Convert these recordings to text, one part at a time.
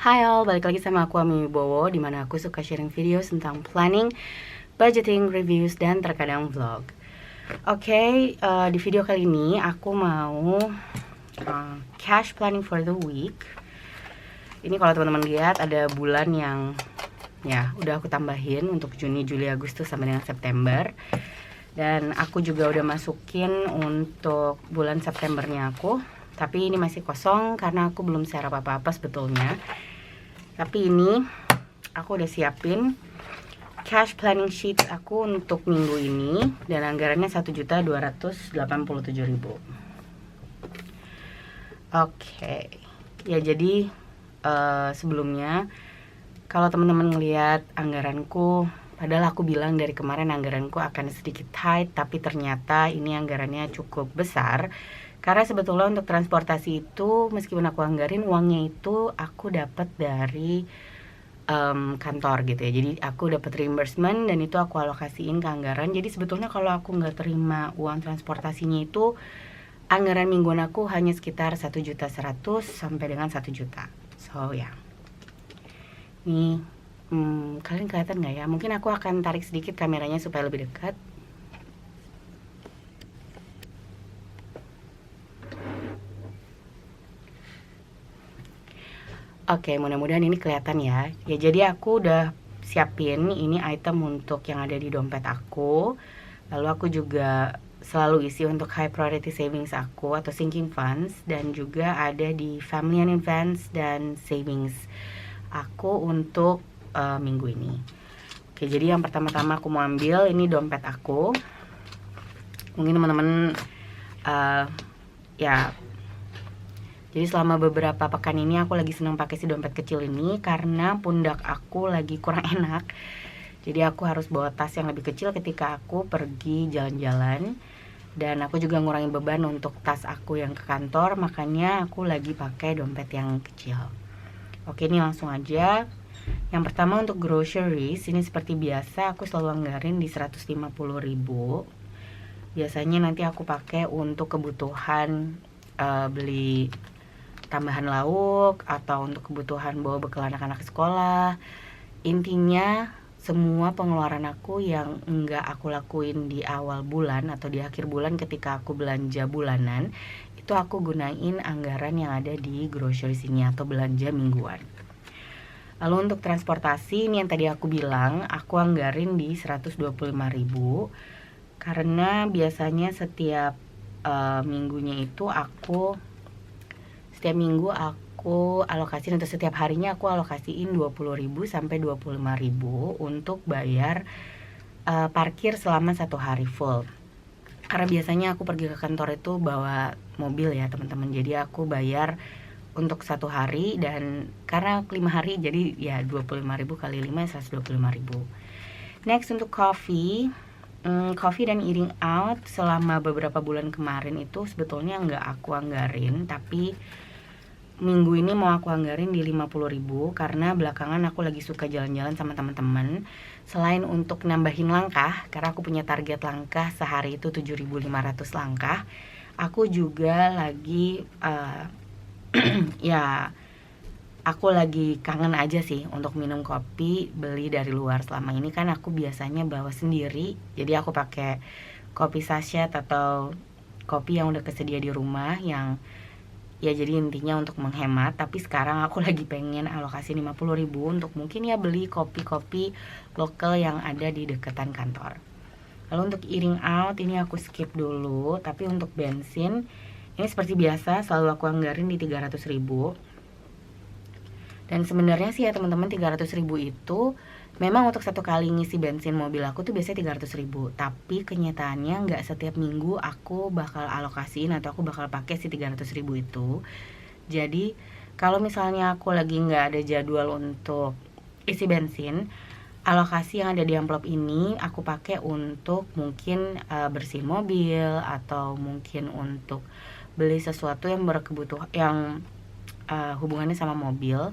Hai all, balik lagi sama aku Ami Wibowo, dimana aku suka sharing video tentang planning, budgeting, reviews, dan terkadang vlog. Oke, di video kali ini aku mau cash planning for the week. Ini kalau teman-teman lihat ada bulan yang ya udah aku tambahin untuk Juni, Juli, Agustus sampai dengan September. Dan aku juga udah masukin untuk bulan Septembernya aku. Tapi ini masih kosong karena aku belum share apa-apa sebetulnya. Tapi ini aku udah siapin cash planning sheet aku untuk minggu ini dan anggarannya 1.287.000. Oke. Ya jadi sebelumnya kalau teman-teman ngelihat anggaranku, padahal aku bilang dari kemarin anggaranku akan sedikit tight, tapi ternyata ini anggarannya cukup besar. Karena sebetulnya untuk transportasi itu, meskipun aku anggarin, uangnya itu aku dapat dari kantor gitu ya. Jadi aku dapat reimbursement dan itu aku alokasiin ke anggaran. Jadi sebetulnya kalau aku nggak terima uang transportasinya itu, anggaran mingguan aku hanya sekitar 1.100.000 sampai dengan 1 juta. So ya, nih kalian kelihatan nggak ya? Mungkin aku akan tarik sedikit kameranya supaya lebih dekat. Oke, mudah-mudahan ini kelihatan ya. Ya, jadi aku udah siapin ini item untuk yang ada di dompet aku. Lalu aku juga selalu isi untuk high priority savings aku atau sinking funds, dan juga ada di family and advance dan savings aku untuk minggu ini. Oke, jadi yang pertama-tama aku mau ambil ini dompet aku. Mungkin teman-teman ya, jadi selama beberapa pekan ini aku lagi seneng pakai si dompet kecil ini karena pundak aku lagi kurang enak. Jadi aku harus bawa tas yang lebih kecil ketika aku pergi jalan-jalan. Dan aku juga ngurangin beban untuk tas aku yang ke kantor, makanya aku lagi pakai dompet yang kecil. Oke, ini langsung aja. Yang pertama untuk groceries, ini seperti biasa aku selalu anggarin di 150.000. Biasanya nanti aku pakai untuk kebutuhan beli tambahan lauk atau untuk kebutuhan bawa bekal anak-anak sekolah. Intinya semua pengeluaran aku yang enggak aku lakuin di awal bulan atau di akhir bulan ketika aku belanja bulanan, itu aku gunain anggaran yang ada di groceries ini atau belanja mingguan. Lalu untuk transportasi, ini yang tadi aku bilang, aku anggarin di 125.000 karena biasanya setiap minggunya itu setiap minggu aku alokasiin, untuk setiap harinya aku alokasiin 20.000 sampai 25.000 untuk bayar parkir selama 1 hari full. Karena biasanya aku pergi ke kantor itu bawa mobil ya teman-teman. Jadi aku bayar untuk 1 hari, dan karena 5 hari jadi ya 25.000 kali 5 125.000. Next untuk coffee dan eating out selama beberapa bulan kemarin itu sebetulnya nggak aku anggarin, tapi minggu ini mau aku anggarin di 50.000 karena belakangan aku lagi suka jalan-jalan sama teman-teman. Selain untuk nambahin langkah, karena aku punya target langkah sehari itu 7.500 langkah, aku juga lagi ya aku lagi kangen aja sih untuk minum kopi beli dari luar. Selama ini kan aku biasanya bawa sendiri, jadi aku pakai kopi sachet atau kopi yang udah kesedia di rumah, yang ya jadi intinya untuk menghemat. Tapi sekarang aku lagi pengen alokasi 50.000 untuk mungkin ya beli kopi-kopi lokal yang ada di deketan kantor. Lalu untuk eating out ini aku skip dulu, tapi untuk bensin ini seperti biasa selalu aku anggarin di 300.000. Dan sebenarnya sih ya teman-teman, 300.000 itu memang untuk satu kali ngisi bensin mobil aku tuh biasanya 300.000. Tapi kenyataannya nggak setiap minggu aku bakal alokasiin atau aku bakal pakai si 300.000 itu. Jadi kalau misalnya aku lagi nggak ada jadwal untuk isi bensin, alokasi yang ada di amplop ini aku pakai untuk mungkin bersihin mobil, atau mungkin untuk beli sesuatu yang hubungannya sama mobil,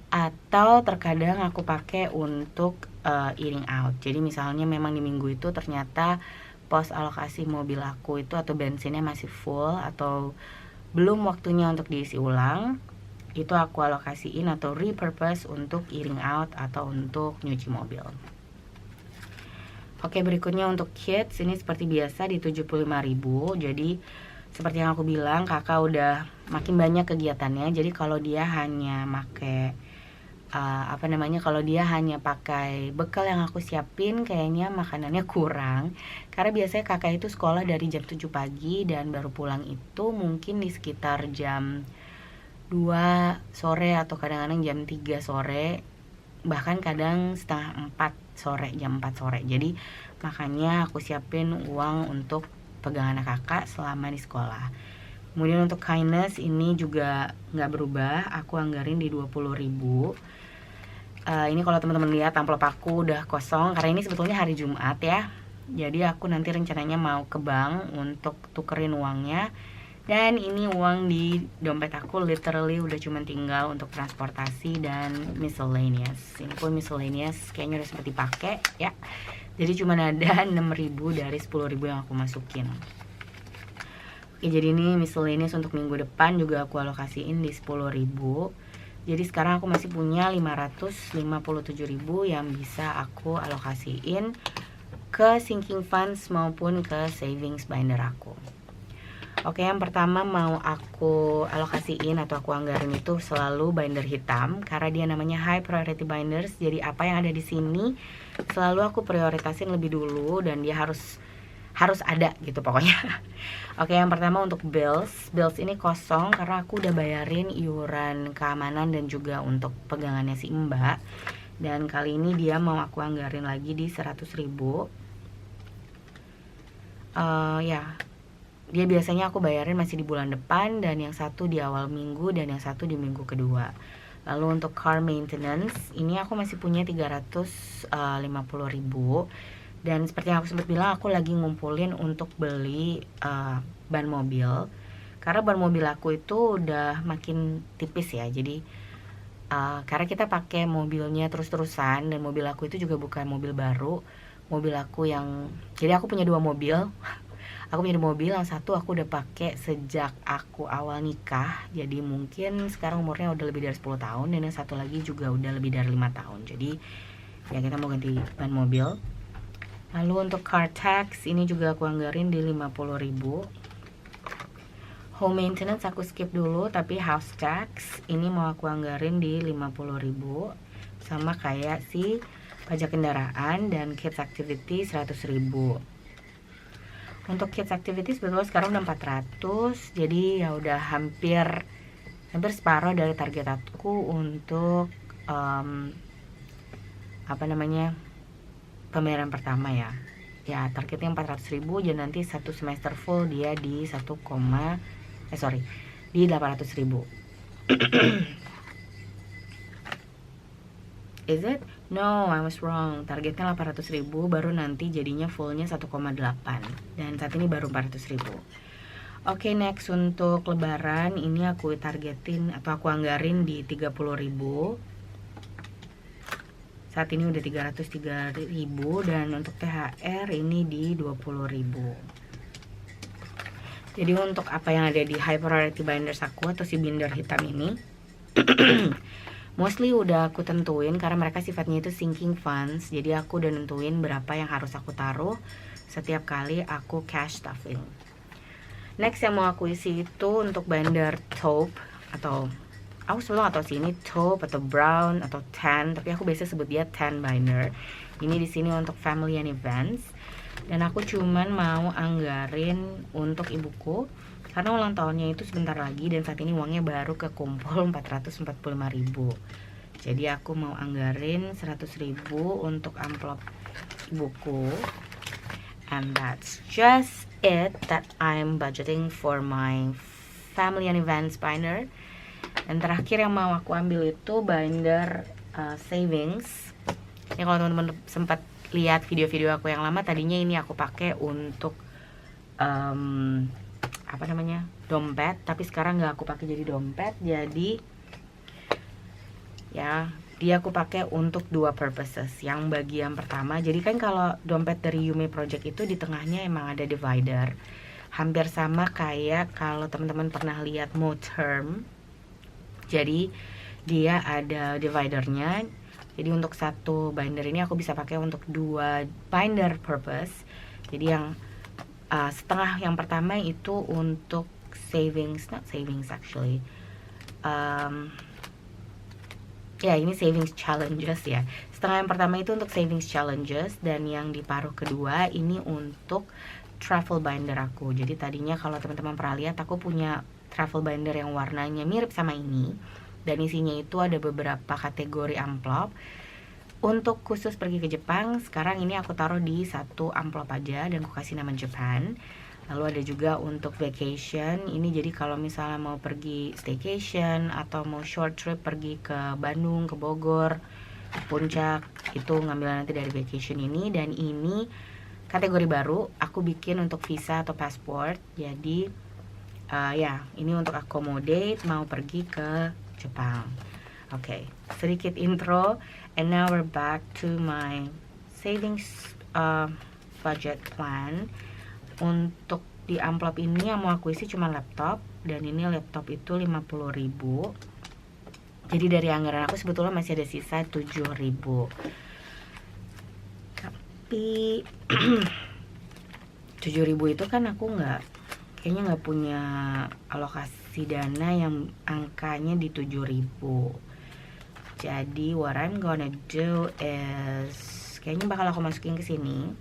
atau terkadang aku pakai untuk eating out. Jadi misalnya memang di minggu itu ternyata pos alokasi mobil aku itu atau bensinnya masih full atau belum waktunya untuk diisi ulang, itu aku alokasiin atau repurpose untuk eating out atau untuk nyuci mobil. Oke, berikutnya untuk kids ini seperti biasa di 75.000. Jadi seperti yang aku bilang, kakak udah makin banyak kegiatannya. Jadi kalau dia hanya kalau dia hanya pakai bekal yang aku siapin, kayaknya makanannya kurang. Karena biasanya kakak itu sekolah dari jam 7 pagi dan baru pulang itu mungkin di sekitar jam 2 sore atau kadang-kadang jam 3 sore, bahkan kadang setengah 4 sore, jam 4 sore. Jadi makanya aku siapin uang untuk pegangan kakak selama di sekolah. Kemudian untuk kindness ini juga nggak berubah, aku anggarin di 20.000. Ini kalau teman-teman lihat amplop aku udah kosong karena ini sebetulnya hari Jumat ya. Jadi aku nanti rencananya mau ke bank untuk tukerin uangnya. Dan ini uang di dompet aku literally udah cuma tinggal untuk transportasi dan miscellaneous. Ini pun miscellaneous kayaknya udah sempat dipakai ya. Jadi cuma ada 6.000 dari 10.000 yang aku masukin. Oke, jadi ini miscellaneous untuk minggu depan juga aku alokasiin di 10.000. Jadi sekarang aku masih punya 557.000 yang bisa aku alokasiin ke sinking funds maupun ke savings binder aku. Oke, yang pertama mau aku alokasiin atau aku anggarin itu selalu binder hitam karena dia namanya high priority binders. Jadi apa yang ada di sini selalu aku prioritasin lebih dulu dan dia harus ada gitu pokoknya. Oke, yang pertama untuk bills ini kosong karena aku udah bayarin iuran keamanan dan juga untuk pegangannya si Mbak. Dan kali ini dia mau aku anggarin lagi di 100.000. Ya, dia biasanya aku bayarin masih di bulan depan dan yang satu di awal minggu dan yang satu di minggu kedua. Lalu untuk car maintenance ini aku masih punya 350.000. Dan seperti yang aku sempat bilang, aku lagi ngumpulin untuk beli ban mobil. Karena ban mobil aku itu udah makin tipis ya. Jadi karena kita pakai mobilnya terus-terusan dan mobil aku itu juga bukan mobil baru. Mobil aku jadi aku punya 2 mobil. Aku punya 2 mobil, yang satu aku udah pakai sejak aku awal nikah. Jadi mungkin sekarang umurnya udah lebih dari 10 tahun. Dan yang satu lagi juga udah lebih dari 5 tahun. Jadi ya kita mau ganti ban mobil. Lalu untuk car tax ini juga aku anggarin di 50.000. Home maintenance aku skip dulu, tapi house tax ini mau aku anggarin di 50.000. Sama kayak si pajak kendaraan dan kids activity 100.000. Untuk kids activity sebetulnya sekarang udah 400. Jadi ya udah hampir separuh dari target aku untuk pembayaran pertama ya. Ya targetnya 400.000 dan nanti satu semester full dia di di 800.000. Is it? No, I was wrong. Targetnya 800.000 baru nanti jadinya fullnya 1,8 dan saat ini baru 400.000. Oke, next untuk lebaran ini aku targetin atau aku anggarin di 30.000. Saat ini udah 303.000 dan untuk THR ini di 20.000. Jadi untuk apa yang ada di high priority binders aku atau si binder hitam ini mostly udah aku tentuin karena mereka sifatnya itu sinking funds. Jadi aku udah nentuin berapa yang harus aku taruh setiap kali aku cash stuffing. Next yang mau aku isi itu untuk binder taupe atau aku selalu gak tau sih ini taupe atau brown atau tan, tapi aku biasa sebut dia tan binder. Ini di sini untuk family and events. Dan aku cuman mau anggarin untuk ibuku karena ulang tahunnya itu sebentar lagi dan saat ini uangnya baru kekumpul 445.000. Jadi aku mau anggarin 100.000 untuk amplop ibuku. And that's just it that I'm budgeting for my family and events binder. Dan terakhir yang mau aku ambil itu binder savings. Ya kalau teman-teman sempat lihat video-video aku yang lama, tadinya ini aku pakai untuk dompet, tapi sekarang nggak aku pakai jadi dompet. Jadi ya dia aku pakai untuk 2 purposes. Yang bagian pertama, jadi kan kalau dompet dari Yume Project itu di tengahnya emang ada divider, hampir sama kayak kalau teman-teman pernah lihat Moterm. Jadi dia ada dividernya. Jadi untuk satu binder ini aku bisa pakai untuk 2 binder purpose. Jadi yang setengah yang pertama itu untuk savings, not savings actually. Ini savings challenges ya. Setengah yang pertama itu untuk savings challenges, dan yang di paruh kedua ini untuk travel binder aku. Jadi tadinya kalau teman-teman pernah lihat, aku punya travel binder yang warnanya mirip sama ini, dan isinya itu ada beberapa kategori amplop. Untuk khusus pergi ke Jepang, sekarang ini aku taruh di satu amplop aja dan aku kasih nama Japan. Lalu ada juga untuk vacation, ini jadi kalau misalnya mau pergi staycation atau mau short trip pergi ke Bandung, ke Bogor, Puncak, itu ngambil nanti dari vacation ini. Dan ini kategori baru aku bikin untuk visa atau passport. Jadi ini untuk accommodate mau pergi ke Jepang. Oke, sedikit intro, and now we're back to my savings budget plan. Untuk di amplop ini yang mau aku isi cuma laptop, dan ini laptop itu 50.000. Jadi dari anggaran aku sebetulnya masih ada sisa 7.000. Tapi 7.000 itu kan aku kayaknya nggak punya alokasi dana yang angkanya di 7.000. Jadi what I'm gonna do is, kayaknya bakal aku masukin ke sini.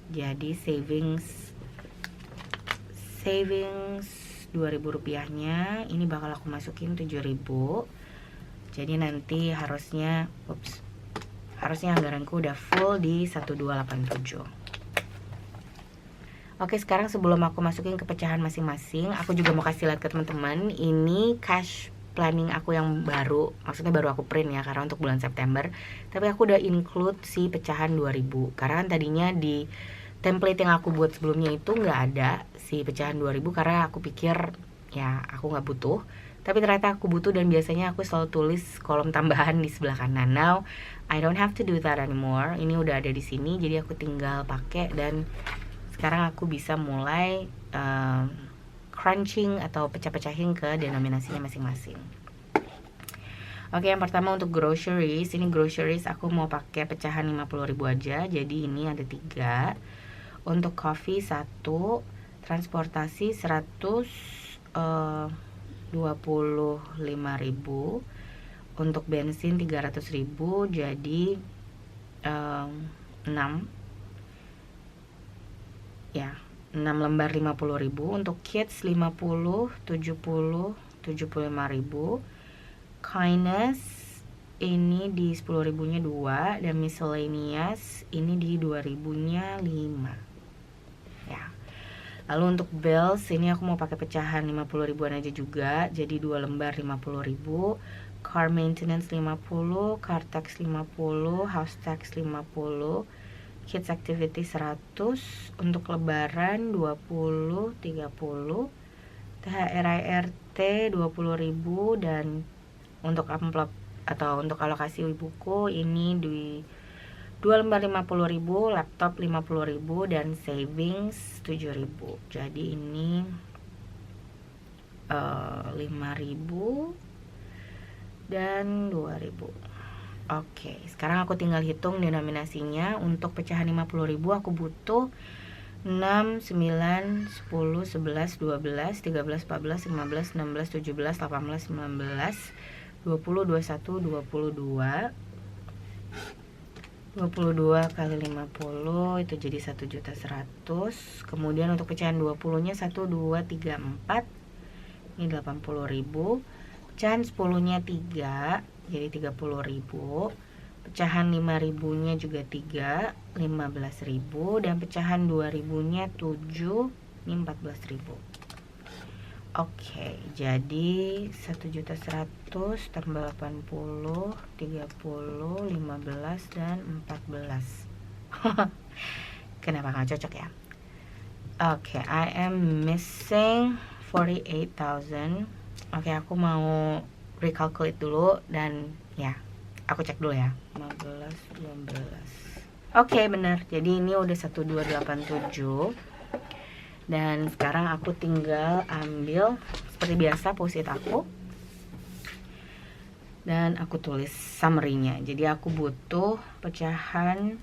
Jadi savings 2.000 rupiahnya ini bakal aku masukin 7.000. Jadi nanti harusnya anggaranku udah full di 1287. Oke, sekarang sebelum aku masukin ke pecahan masing-masing, aku juga mau kasih lihat ke teman-teman. Ini cash planning aku yang baru, maksudnya baru aku print ya, karena untuk bulan September. Tapi aku udah include si pecahan 2.000, karena kan tadinya di template yang aku buat sebelumnya itu nggak ada si pecahan 2.000, karena aku pikir ya aku nggak butuh. Tapi ternyata aku butuh, dan biasanya aku selalu tulis kolom tambahan di sebelah kanan. Now I don't have to do that anymore. Ini udah ada di sini, jadi aku tinggal pakai, dan sekarang aku bisa mulai crunching atau pecah-pecahin ke denominasinya masing-masing. Oke, yang pertama untuk groceries. Ini groceries aku mau pakai pecahan 50.000 aja. Jadi ini ada 3. Untuk coffee 1, transportasi 125.000, untuk bensin 300.000, jadi 6 lembar 50.000. Untuk kids 50, 70, 75.000. Kindness ini di 10.000 nya 2, dan miscellaneous ini di 2.000 nya 5 ya. Lalu untuk bills ini aku mau pakai pecahan 50.000-an aja juga, jadi 2 lembar 50.000. Car maintenance 50, car tax 50, house tax 50, kids activity 100, untuk lebaran 20, 30, THR IRT 20.000, dan untuk amplop atau untuk alokasi ibuku ini di 2 lembar 50.000, laptop 50.000, dan savings 7.000. Jadi ini 5.000 dan 2.000. Oke, sekarang aku tinggal hitung denominasinya. Untuk pecahan 50.000 aku butuh 6, 9, 10, 11, 12, 13, 14, 15, 16, 17, 18, 19, 20, 21, 22. 22 kali 50 itu jadi 1.100.000. Kemudian untuk pecahan 20 nya 1, 2, 3, 4, ini 80.000. Pecahan 10 nya 3, jadi 30.000. Pecahan 5.000 nya juga 3, 15.000. Dan pecahan 2.000 nya 7, ini 14.000. Oke, jadi 1.100.000 tambah 80, 30, 15, dan 14. Kenapa nggak cocok ya? Oke, I am missing 48.000. Oke, aku mau recalculate dulu, dan ya, aku cek dulu ya. 15, 12. Oke, benar. Jadi ini udah 1.287. Dan sekarang aku tinggal ambil seperti biasa post-it aku. dan aku tulis summary-nya. Jadi aku butuh pecahan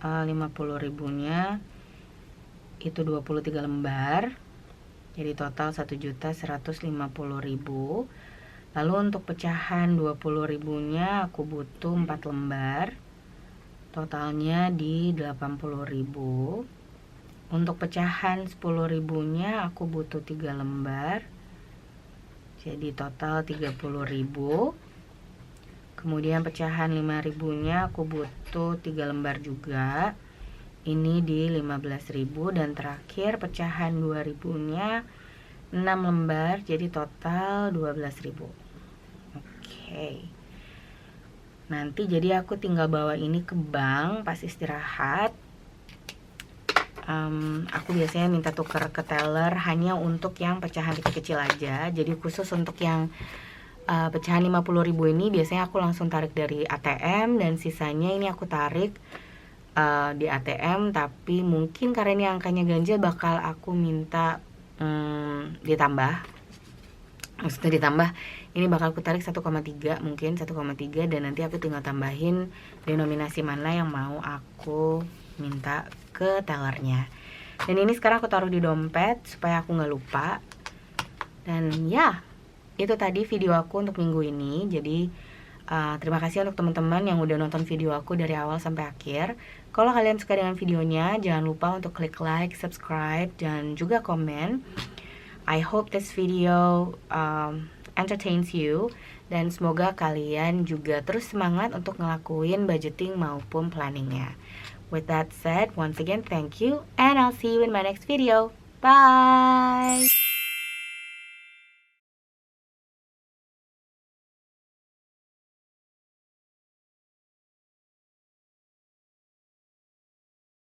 50.000-nya itu 23 lembar. Jadi total 1.150.000. Lalu untuk pecahan 20.000-nya aku butuh 4 lembar. Totalnya di 80.000. Untuk pecahan 10.000-nya aku butuh 3 lembar. Jadi total 30.000. Kemudian pecahan 5.000-nya aku butuh 3 lembar juga. Ini di 15.000. Dan terakhir pecahan 2.000-nya 6 lembar, jadi total 12.000. Oke. Nanti jadi aku tinggal bawa ini ke bank pas istirahat. Aku biasanya minta tuker ke teller hanya untuk yang pecahan kecil-kecil aja. Jadi khusus untuk yang pecahan 50.000 ini biasanya aku langsung tarik dari ATM, dan sisanya ini aku tarik di ATM. Tapi mungkin karena ini angkanya ganjil bakal aku minta ditambah. Maksudnya ditambah, ini bakal aku tarik 1,3, mungkin 1,3, dan nanti aku tinggal tambahin denominasi mana yang mau aku minta ke tellernya. Dan ini sekarang aku taruh di dompet supaya aku nggak lupa. Dan ya, itu tadi video aku untuk minggu ini. Jadi terima kasih untuk teman-teman yang udah nonton video aku dari awal sampai akhir. Kalau kalian suka dengan videonya, jangan lupa untuk klik like, subscribe, dan juga komen. I hope this video entertains you, dan semoga kalian juga terus semangat untuk ngelakuin budgeting maupun planningnya. With that said, once again, thank you, and I'll see you in my next video. Bye!